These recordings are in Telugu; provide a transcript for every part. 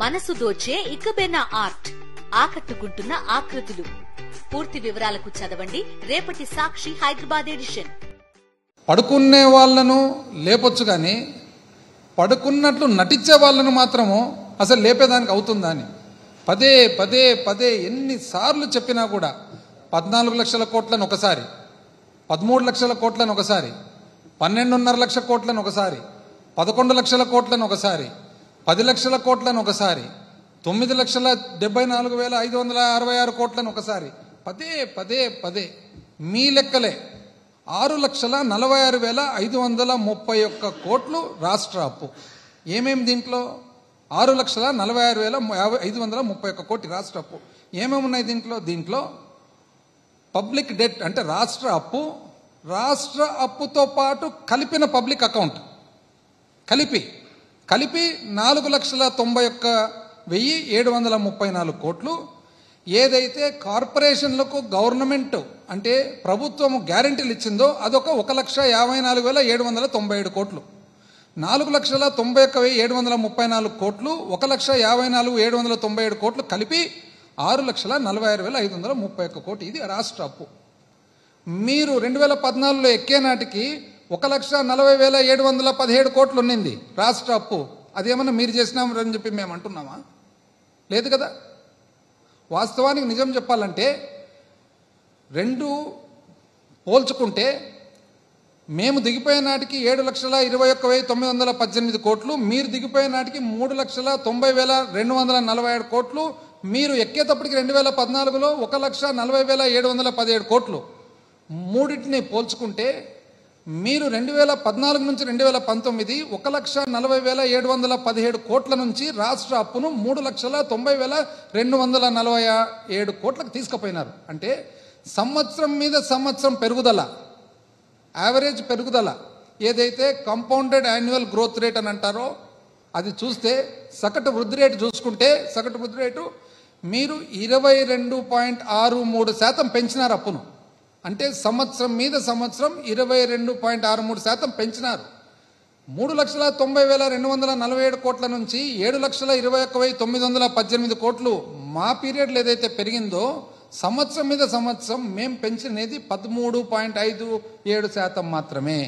మనసు దోచే ఇకబేనా ఆర్ట్, ఆకట్టుకుంటున్న ఆకృతులు. పూర్తి వివరాలకు చదవండి రేపటి సాక్షి హైదరాబాద్ ఎడిషన్. పడుకునే వాళ్ళను లేపొచ్చు కానీ పడుకున్నట్లు నటించే వాళ్ళను మాత్రము అసలు లేపేదానికి అవుతుందా అని పదే పదే పదే ఎన్నిసార్లు చెప్పినా కూడా 14 లక్షల కోట్లను ఒకసారి, 13 లక్షల కోట్లను ఒకసారి, 12.5 లక్షల కోట్లను ఒకసారి, 11 లక్షల కోట్లను ఒకసారి, 10 లక్షల కోట్లను ఒకసారి, 9,74,566 కోట్లను ఒకసారి, పదే పదే పదే మీ లెక్కలే 6,46,531 కోట్లు రాష్ట్ర అప్పు. ఏమేమి దీంట్లో 6,46,531 కోటి రాష్ట్ర అప్పు ఏమేమి ఉన్నాయి దీంట్లో పబ్లిక్ డెట్ అంటే రాష్ట్ర అప్పుతో పాటు కలిపిన పబ్లిక్ అకౌంట్ కలిపి 4,91,734 కోట్లు. ఏదైతే కార్పొరేషన్లకు గవర్నమెంట్ అంటే ప్రభుత్వము గ్యారెంటీలు ఇచ్చిందో అదొక 1,54,797 కోట్లు. 4,91,734 కోట్లు, 1,54,797 కోట్లు కలిపి 6,46,531 కోట్లు. ఇది రాష్ట్ర అప్పు. మీరు 2014లో ఎక్కే నాటికి 1,40,717 కోట్లు ఉన్నింది రాష్ట్ర అప్పు. అదేమన్నా మీరు చేసినామని చెప్పి మేము అంటున్నామా? లేదు కదా. వాస్తవానికి నిజం చెప్పాలంటే రెండు పోల్చుకుంటే మేము దిగిపోయే నాటికి 7,21,918 కోట్లు, మీరు దిగిపోయే నాటికి 3,90,247 కోట్లు, మీరు ఎక్కేటప్పటికి 2014లో 1,40,717 కోట్లు. మూడింటిని పోల్చుకుంటే మీరు 2014 నుంచి 2019 1,40,717 కోట్ల నుంచి రాష్ట్ర అప్పును 3,90,247 కోట్లకు తీసుకుపోయినారు. అంటే సంవత్సరం మీద సంవత్సరం పెరుగుదల, యావరేజ్ పెరుగుదల ఏదైతే కంపౌండెడ్ యాన్యువల్ గ్రోత్ రేట్ అని అంటారో అది చూస్తే సగటు వృద్ధి రేటు చూసుకుంటే సగటు వృద్ధి రేటు మీరు 22.63% పెంచినారు అప్పును. అంటే సంవత్సరం మీద సంవత్సరం 22.63% పెంచినారు. 3,90,247 కోట్ల నుంచి 7,21,918 కోట్లు మా పీరియడ్లో ఏదైతే పెరిగిందో సంవత్సరం మీద సంవత్సరం మేము పెంచినది 13.57% మాత్రమే.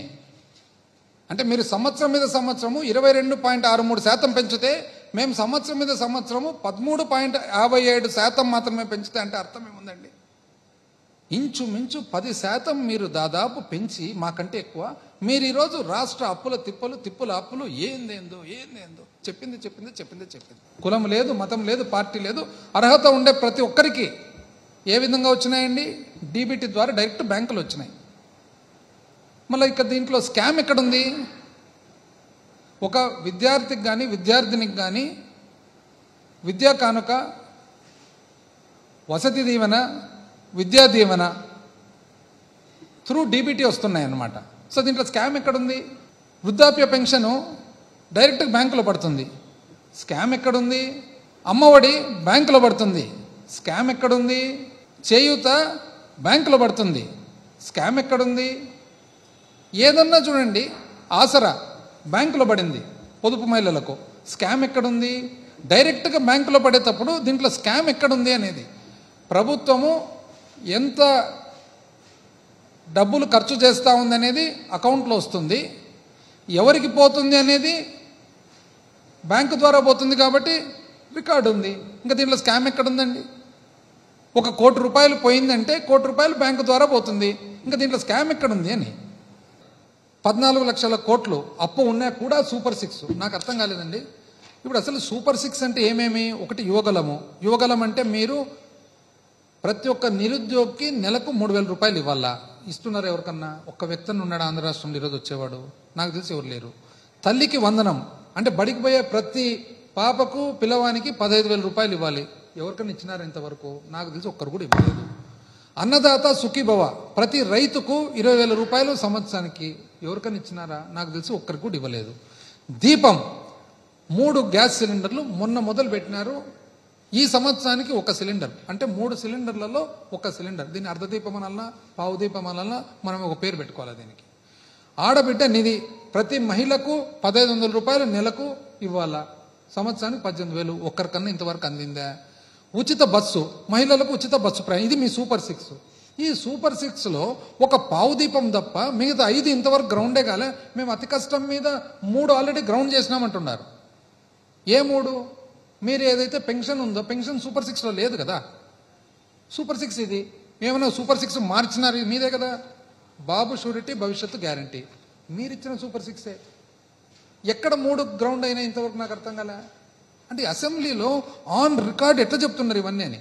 అంటే మీరు సంవత్సరం మీద సంవత్సరము 22.63% పెంచితే మేము సంవత్సరం మీద సంవత్సరము 13.57% మాత్రమే పెంచితే అంటే అర్థం ఏముందండి? ఇంచుమించు 10% మీరు దాదాపు పెంచి మాకంటే ఎక్కువ మీరు ఈరోజు రాష్ట్ర అప్పుల తిప్పుల అప్పులు ఏందేందో చెప్పింది. కులం లేదు, మతం లేదు, పార్టీ లేదు, అర్హత ఉండే ప్రతి ఒక్కరికి ఏ విధంగా వచ్చినాయండి? డీబీటీ ద్వారా డైరెక్ట్ బ్యాంకులు వచ్చినాయి. మళ్ళీ ఇక్కడ దీంట్లో స్కామ్ ఎక్కడుంది? ఒక విద్యార్థికి కానీ విద్యార్థినికి కానీ విద్యా కానుక, వసతి దీవెన, విద్యా దీవెన త్రూ డీబీటీ వస్తున్నాయి అన్నమాట. సో దీంట్లో స్కామ్ ఎక్కడుంది? వృద్ధాప్య పెన్షను డైరెక్ట్ బ్యాంకులో పడుతుంది, స్కామ్ ఎక్కడుంది? అమ్మఒడి బ్యాంకులో పడుతుంది, స్కామ్ ఎక్కడుంది? చేయూత బ్యాంకులో పడుతుంది, స్కామ్ ఎక్కడుంది? ఏదన్నా చూడండి, ఆసరా బ్యాంకులో పడింది పొదుపు మహిళలకు, స్కామ్ ఎక్కడుంది? డైరెక్ట్గా బ్యాంకులో పడేటప్పుడు దీంట్లో స్కామ్ ఎక్కడుంది అనేది ప్రభుత్వము ఎంత డబ్బులు ఖర్చు చేస్తూ ఉంది అనేది అకౌంట్లో వస్తుంది, ఎవరికి పోతుంది అనేది బ్యాంకు ద్వారా పోతుంది కాబట్టి రికార్డు ఉంది. ఇంకా దీంట్లో స్కామ్ ఎక్కడుందండి? 1 కోటి రూపాయలు పోయిందంటే 1 కోటి రూపాయలు బ్యాంకు ద్వారా పోతుంది, ఇంకా దీంట్లో స్కామ్ ఎక్కడుంది అని. 14 లక్షల కోట్లు అప్పు ఉన్నా కూడా సూపర్ 6 నాకు అర్థం కాలేదండి. ఇప్పుడు అసలు సూపర్ 6 అంటే ఏమేమి? ఒకటి యువగలం అంటే మీరు ప్రతి ఒక్క నిరుద్యోగికి నెలకు 3,000 రూపాయలు ఇవ్వాలా? ఇస్తున్నారు ఎవరికన్నా? ఒక్క వ్యక్తిని ఉన్నాడు ఆంధ్ర రాష్ట్రంలో ఈరోజు వచ్చేవాడు? నాకు తెలిసి ఎవరు లేరు. తల్లికి వందనం అంటే బడికి పోయే ప్రతి పాపకు పిల్లవానికి 15,000 రూపాయలు ఇవ్వాలి. ఎవరికన్నా ఇచ్చినారు ఇంతవరకు? నాకు తెలిసి ఒక్కరు కూడా ఇవ్వలేదు. అన్నదాత సుఖీభవ ప్రతి రైతుకు 20,000 రూపాయలు సంవత్సరానికి ఎవరికన్నా ఇచ్చినారా? నాకు తెలిసి ఒక్కరికి కూడా ఇవ్వలేదు. దీపం 3 గ్యాస్ సిలిండర్లు మొన్న మొదలు పెట్టినారు. ఈ సంవత్సరానికి 1 సిలిండర్ అంటే 3 సిలిండర్లలో 1 సిలిండర్. దీన్ని అర్ధదీపం అనాలన్నా పావు దీపం అనాలన్నా మనం ఒక పేరు పెట్టుకోవాలి దీనికి. ఆడబిడ్డ నిధి ప్రతి మహిళకు 1,500 రూపాయలు నెలకు ఇవ్వాలా? సంవత్సరానికి 18,000 ఒక్కరికన్నా ఇంతవరకు అందిందా? ఉచిత బస్సు, మహిళలకు ఉచిత బస్సు ప్రయాణం, ఇది మీ సూపర్ 6. ఈ సూపర్ 6లో ఒక పావు దీపం తప్ప మిగతా 5 ఇంతవరకు గ్రౌండే కాలే. మేము అతి కష్టం మీద 3 ఆల్రెడీ గ్రౌండ్ చేసినామంటున్నారు. ఏ 3? మీరు ఏదైతే పెన్షన్ ఉందో పెన్షన్ సూపర్ 6లో లేదు కదా. సూపర్ 6 ఇది. ఏమైనా సూపర్ 6 మార్చినారు, మీదే కదా. బాబు షూరిటీ, భవిష్యత్తు గ్యారంటీ, మీరిచ్చిన సూపర్ 6. ఎక్కడ 3 గ్రౌండ్ అయినా ఇంతవరకు నాకు అర్థం కాలే. అంటే అసెంబ్లీలో ఆన్ రికార్డ్ ఎట్లా చెప్తున్నారు ఇవన్నీ అని.